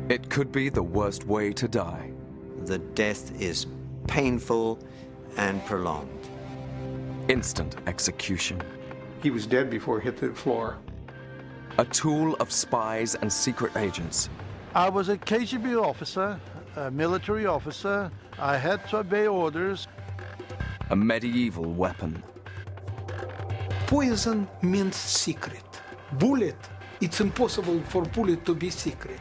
It could be the worst way to die. The death is painful and prolonged. Instant execution. He was dead before he hit the floor. A tool of spies and secret agents. I was a KGB officer, a military officer. I had to obey orders. A medieval weapon. Poison means secret. Bullet, it's impossible for bullet to be secret.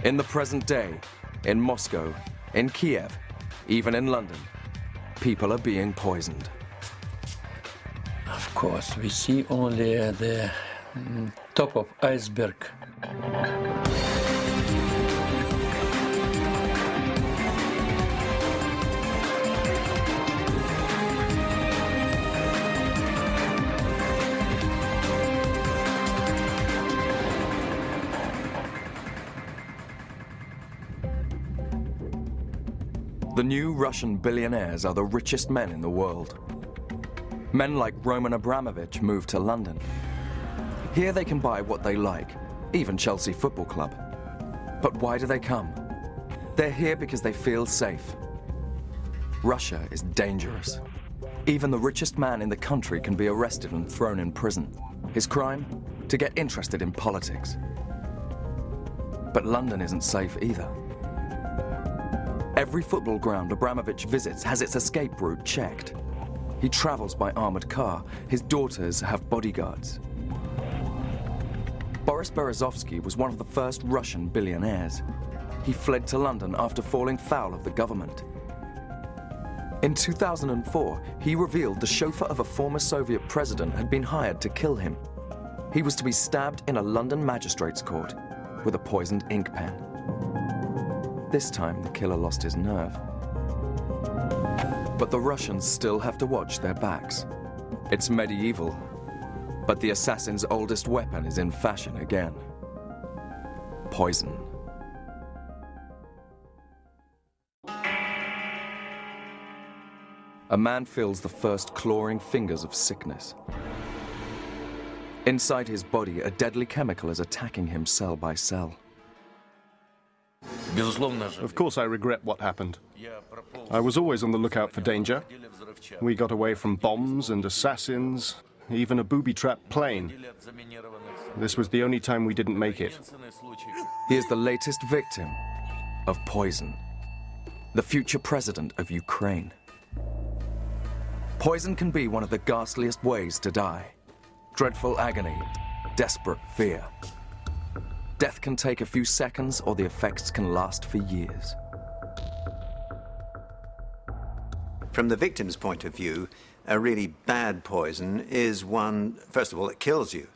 In the present day, in Moscow, in Kiev, even in London, people are being poisoned. Of course, we see only the top of iceberg. The new Russian billionaires are the richest men in the world. Men like Roman Abramovich moved to London. Here they can buy what they like, even Chelsea Football Club. But why do they come? They're here because they feel safe. Russia is dangerous. Even the richest man in the country can be arrested and thrown in prison. His crime? To get interested in politics. But London isn't safe either. Every football ground Abramovich visits has its escape route checked. He travels by armored car. His daughters have bodyguards. Boris Berezovsky was one of the first Russian billionaires. He fled to London after falling foul of the government. In 2004, he revealed the chauffeur of a former Soviet president had been hired to kill him. He was to be stabbed in a London magistrate's court with a poisoned ink pen. This time, the killer lost his nerve. But the Russians still have to watch their backs. It's medieval, but the assassin's oldest weapon is in fashion again. Poison. A man feels the first clawing fingers of sickness. Inside his body, a deadly chemical is attacking him cell by cell. Of course I regret what happened. I was always on the lookout for danger. We got away from bombs and assassins, even a booby-trapped plane. This was the only time we didn't make it. He is the latest victim of poison. The future president of Ukraine. Poison can be one of the ghastliest ways to die. Dreadful agony, desperate fear. Death can take a few seconds, or the effects can last for years. From the victim's point of view, a really bad poison is one, first of all, it kills you.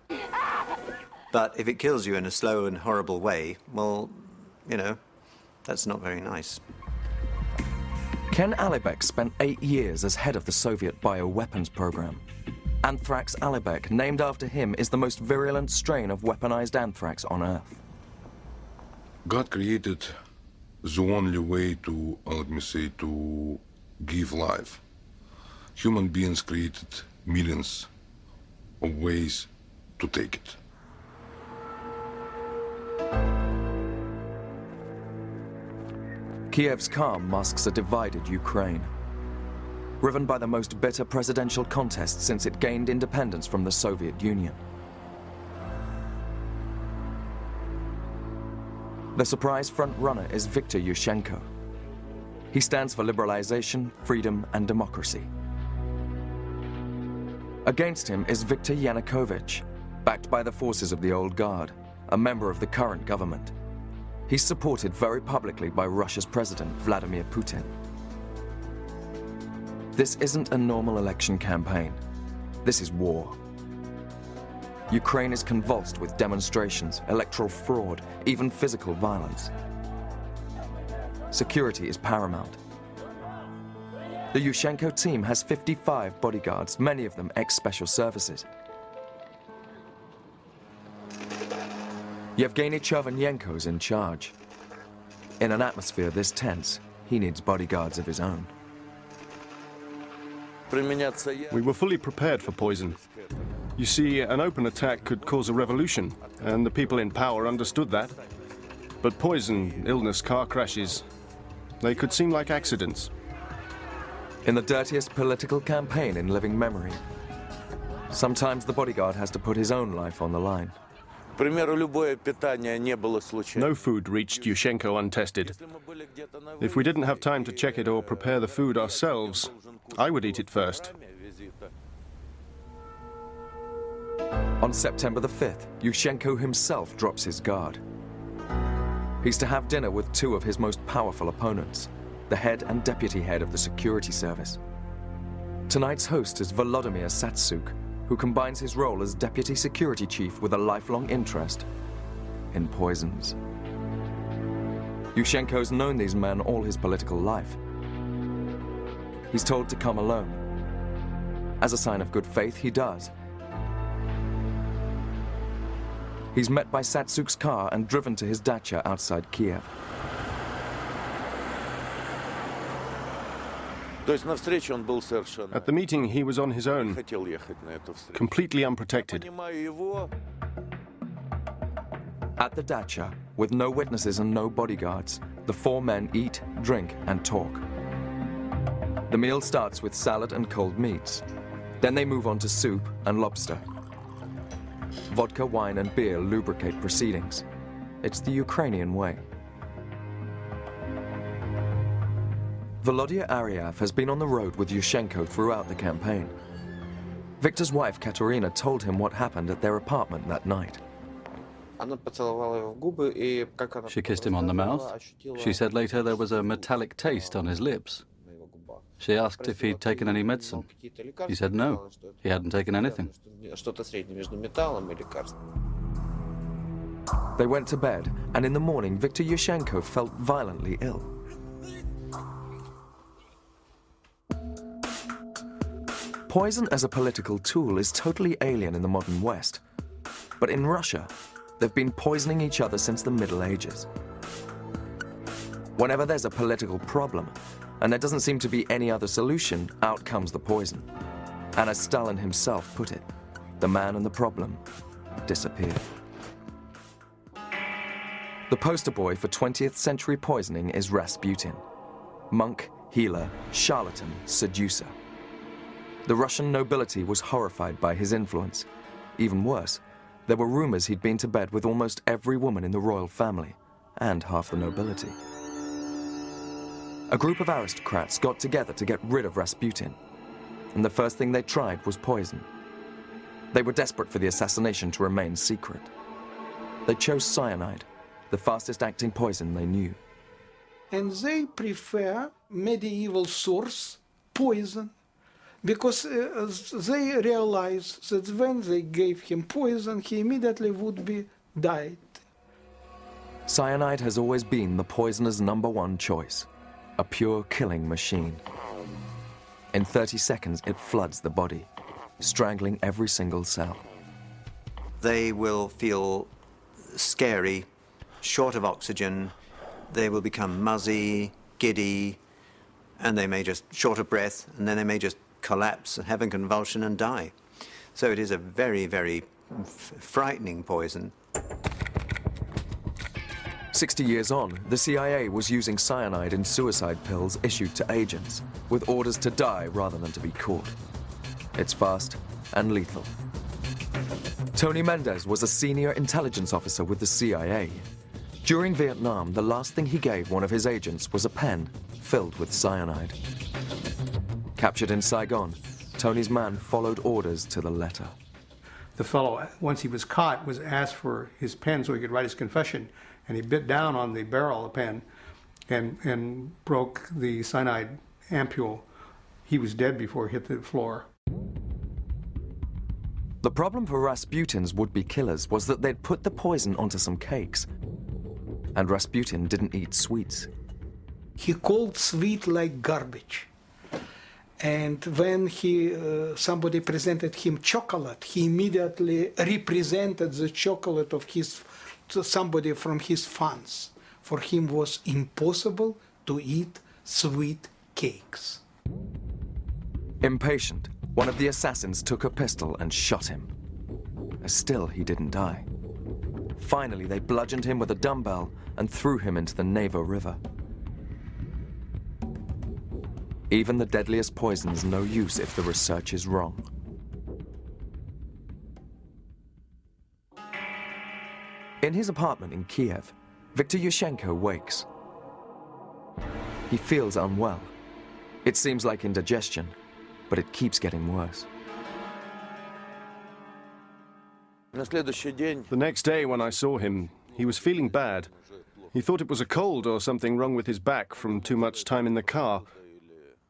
But if it kills you in a slow and horrible way, well, you know, that's not very nice. Ken Alibek spent 8 years as head of the Soviet bioweapons program. Anthrax Alibek, named after him, is the most virulent strain of weaponized anthrax on Earth. God created the only way to, let me say, to give life. Human beings created millions of ways to take it. Kiev's calm masks a divided Ukraine, riven by the most bitter presidential contest since it gained independence from the Soviet Union. The surprise front-runner is Victor Yuschenko. He stands for liberalization, freedom, and democracy. Against him is Viktor Yanukovych, backed by the forces of the old guard, a member of the current government. He's supported very publicly by Russia's president, Vladimir Putin. This isn't a normal election campaign. This is war. Ukraine is convulsed with demonstrations, electoral fraud, even physical violence. Security is paramount. The Yushchenko team has 55 bodyguards, many of them ex-special services. Yevgeny Chervenyenko's in charge. In an atmosphere this tense, he needs bodyguards of his own. We were fully prepared for poison. You see, an open attack could cause a revolution, and the people in power understood that. But poison, illness, car crashes, they could seem like accidents. In the dirtiest political campaign in living memory, sometimes the bodyguard has to put his own life on the line. No food reached Yuschenko untested. If we didn't have time to check it or prepare the food ourselves, I would eat it first. On September the 5th, Yuschenko himself drops his guard. He's to have dinner with two of his most powerful opponents, the head and deputy head of the security service. Tonight's host is Volodymyr Satsuk, who combines his role as deputy security chief with a lifelong interest in poisons. Yuschenko's known these men all his political life. He's told to come alone. As a sign of good faith, he does. He's met by Satsuk's car and driven to his dacha outside Kiev. At the meeting, he was on his own, completely unprotected. At the dacha, with no witnesses and no bodyguards, the four men eat, drink, and talk. The meal starts with salad and cold meats. Then they move on to soup and lobster. Vodka, wine, and beer lubricate proceedings. It's the Ukrainian way. Volodya Aryav has been on the road with Yuschenko throughout the campaign. Victor's wife, Katerina, told him what happened at their apartment that night. She kissed him on the mouth. She said later there was a metallic taste on his lips. She asked if he'd taken any medicine. He said no, he hadn't taken anything. They went to bed, and in the morning, Victor Yuschenko felt violently ill. Poison as a political tool is totally alien in the modern West. But in Russia, they've been poisoning each other since the Middle Ages. Whenever there's a political problem, and there doesn't seem to be any other solution, out comes the poison. And as Stalin himself put it, the man and the problem disappeared. The poster boy for 20th century poisoning is Rasputin. Monk, healer, charlatan, seducer. The Russian nobility was horrified by his influence. Even worse, there were rumors he'd been to bed with almost every woman in the royal family, and half the nobility. A group of aristocrats got together to get rid of Rasputin, and the first thing they tried was poison. They were desperate for the assassination to remain secret. They chose cyanide, the fastest-acting poison they knew. And they prefer medieval source, poison, because they realized that when they gave him poison, he immediately would be died. Cyanide has always been the poisoner's #1 choice, a pure killing machine. In 30 seconds, it floods the body, strangling every single cell. They will feel scary, short of oxygen, they will become muzzy, giddy, and they may just short of breath, and then they may just collapse, have a convulsion, and die. So it is a very, very frightening poison. 60 years on, the CIA was using cyanide in suicide pills issued to agents, with orders to die rather than to be caught. It's fast and lethal. Tony Mendez was a senior intelligence officer with the CIA. During Vietnam, the last thing he gave one of his agents was a pen filled with cyanide. Captured in Saigon, Tony's man followed orders to the letter. The fellow, once he was caught, was asked for his pen so he could write his confession, and he bit down on the barrel of the pen and broke the cyanide ampule. He was dead before he hit the floor. The problem for Rasputin's would-be killers was that they'd put the poison onto some cakes. And Rasputin didn't eat sweets. He called sweet like garbage. And when somebody presented him chocolate, he immediately represented the chocolate of somebody from his fans. For him was impossible to eat sweet cakes. Impatient, one of the assassins took a pistol and shot him. Still, he didn't die. Finally, they bludgeoned him with a dumbbell and threw him into the Neva River. Even the deadliest poison's no use if the research is wrong. In his apartment in Kiev, Victor Yuschenko wakes. He feels unwell. It seems like indigestion, but it keeps getting worse. The next day when I saw him, he was feeling bad. He thought it was a cold or something wrong with his back from too much time in the car.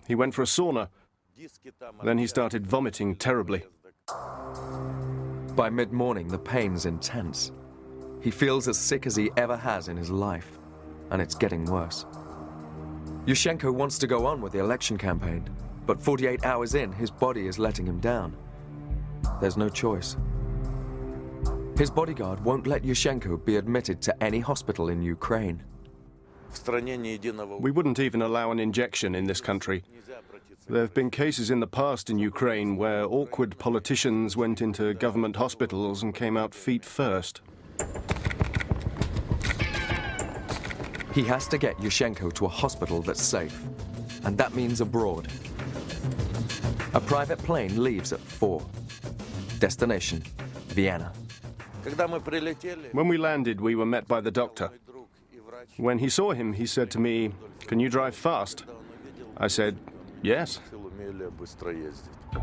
He went for a sauna. Then he started vomiting terribly. By mid-morning, the pain's intense. He feels as sick as he ever has in his life, and it's getting worse. Yuschenko wants to go on with the election campaign, but 48 hours in, his body is letting him down. There's no choice. His bodyguard won't let Yuschenko be admitted to any hospital in Ukraine. We wouldn't even allow an injection in this country. There have been cases in the past in Ukraine where awkward politicians went into government hospitals and came out feet first. He has to get Yuschenko to a hospital that's safe, and that means abroad. A private plane leaves at 4. Destination, Vienna. When we landed, we were met by the doctor. When he saw him, he said to me, "Can you drive fast?" I said, "Yes."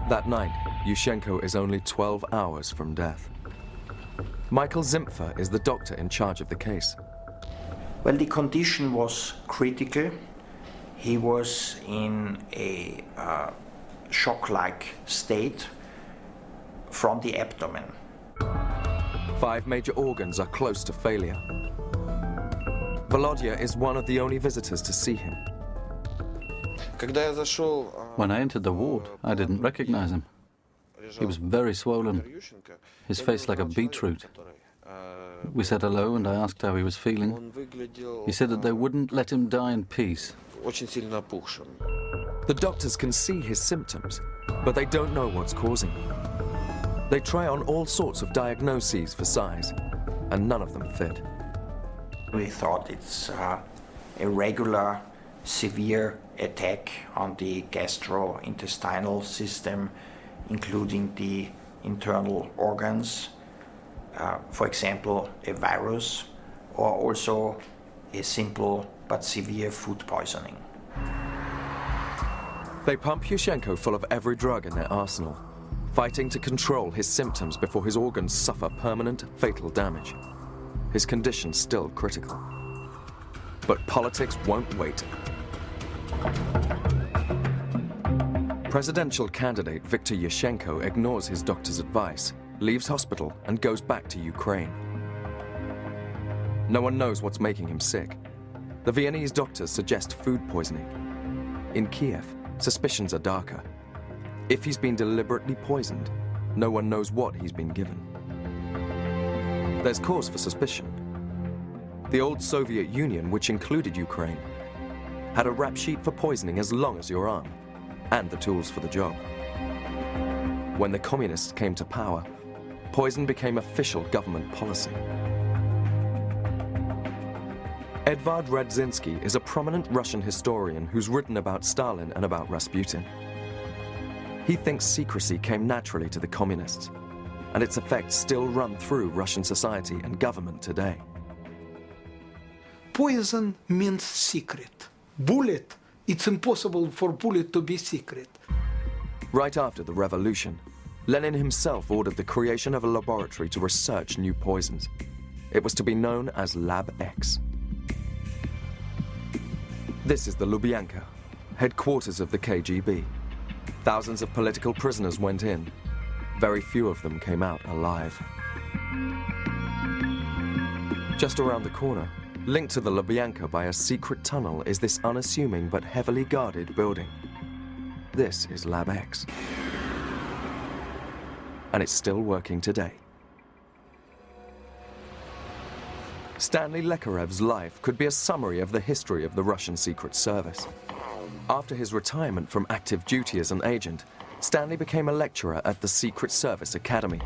That night, Yuschenko is only 12 hours from death. Michael Zimpfer is the doctor in charge of the case. Well, the condition was critical. He was in a shock-like state from the abdomen. 5 major organs are close to failure. Volodya is one of the only visitors to see him. When I entered the ward, I didn't recognize him. He was very swollen, his face like a beetroot. We said hello and I asked how he was feeling. He said that they wouldn't let him die in peace. The doctors can see his symptoms, but they don't know what's causing them. They try on all sorts of diagnoses for size, and none of them fit. We thought it's a regular, severe attack on the gastrointestinal system, including the internal organs, for example, a virus, or also a simple but severe food poisoning. They pump Yuschenko full of every drug in their arsenal, fighting to control his symptoms before his organs suffer permanent, fatal damage. His condition's still critical. But politics won't wait. Presidential candidate Victor Yuschenko ignores his doctor's advice, leaves hospital, and goes back to Ukraine. No one knows what's making him sick. The Viennese doctors suggest food poisoning. In Kiev, suspicions are darker. If he's been deliberately poisoned, no one knows what he's been given. There's cause for suspicion. The old Soviet Union, which included Ukraine, had a rap sheet for poisoning as long as your arm, and the tools for the job. When the communists came to power, poison became official government policy. Edvard Radzinsky is a prominent Russian historian who's written about Stalin and about Rasputin. He thinks secrecy came naturally to the communists, and its effects still run through Russian society and government today. Poison means secret. Bullet, it's impossible for bullet to be secret. Right after the revolution, Lenin himself ordered the creation of a laboratory to research new poisons. It was to be known as Lab X. This is the Lubyanka, headquarters of the KGB. Thousands of political prisoners went in. Very few of them came out alive. Just around the corner, linked to the Lubyanka by a secret tunnel, is this unassuming but heavily guarded building. This is Lab X. And it's still working today. Stanley Lekarev's life could be a summary of the history of the Russian Secret Service. After his retirement from active duty as an agent, Stanley became a lecturer at the Secret Service Academy